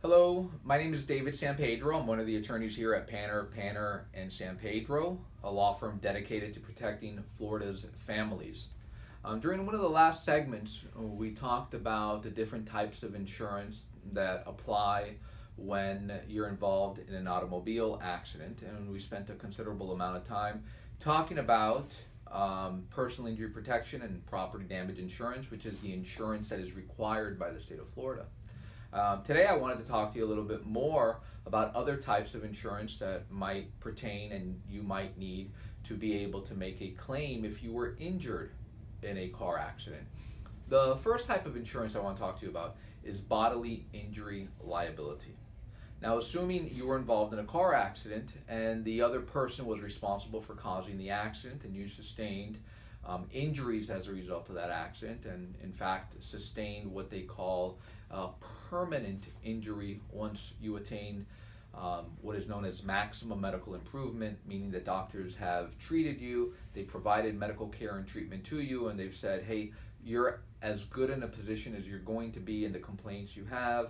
Hello, my name is David Sampedro. I'm one of the attorneys here at Panter, and Sampedro, a law firm dedicated to protecting Florida's families. During one of the last segments, we talked about the different types of insurance that apply when you're involved in an automobile accident, and we spent a considerable amount of time talking about personal injury protection and property damage insurance, which is the insurance that is required by the state of Florida. Today I wanted to talk to you a little bit more about other types of insurance that might pertain and you might need to be able to make a claim if you were injured in a car accident. The first type of insurance I want to talk to you about is bodily injury liability. Now, assuming you were involved in a car accident and the other person was responsible for causing the accident and you sustained injuries as a result of that accident, and in fact sustained what they call permanent injury once you attain what is known as maximum medical improvement, meaning that doctors have treated you, they provided medical care and treatment to you, and they've said, hey, you're as good in a position as you're going to be, and the complaints you have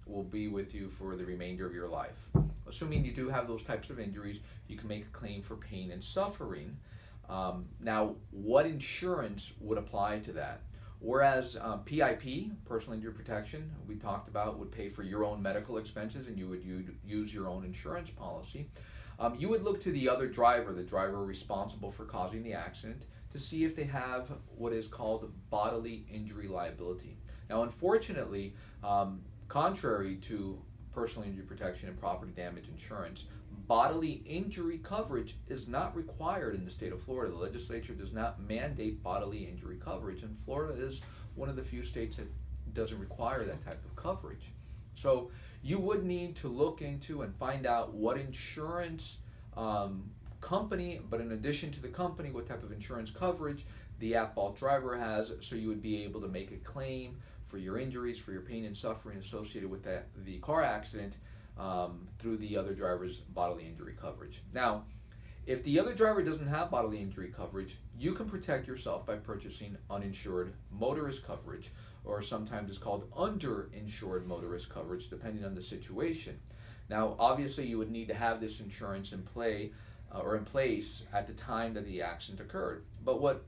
will be with you for the remainder of your life. Assuming you do have those types of injuries, you can make a claim for pain and suffering. Now, what insurance would apply to that? Whereas PIP, personal injury protection, we talked about, would pay for your own medical expenses and you would use your own insurance policy. You would look to the other driver, the driver responsible for causing the accident, to see if they have what is called bodily injury liability. Now, unfortunately, contrary to personal injury protection and property damage insurance, bodily injury coverage is not required in the state of Florida. The legislature does not mandate bodily injury coverage, and Florida is one of the few states that doesn't require that type of coverage. So you would need to look into and find out what insurance company, but in addition to the company, what type of insurance coverage the at-fault driver has, so you would be able to make a claim for your injuries, for your pain and suffering associated with the car accident through the other driver's bodily injury coverage. Now, if the other driver doesn't have bodily injury coverage, you can protect yourself by purchasing uninsured motorist coverage, or sometimes it's called underinsured motorist coverage, depending on the situation. Now, obviously, you would need to have this insurance in place at the time that the accident occurred. But what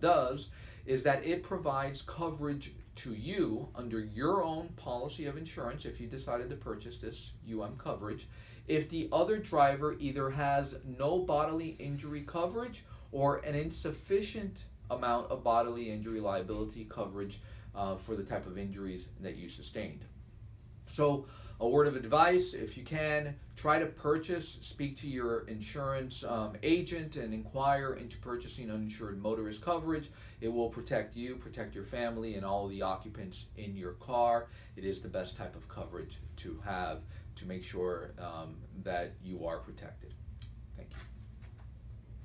does is that it provides coverage to you under your own policy of insurance if you decided to purchase this coverage, if the other driver either has no bodily injury coverage or an insufficient amount of bodily injury liability coverage for the type of injuries that you sustained. So, a word of advice: if you can, try to speak to your insurance agent and inquire into purchasing uninsured motorist coverage. It will protect you, protect your family, and all of the occupants in your car. It is the best type of coverage to have to make sure that you are protected. Thank you.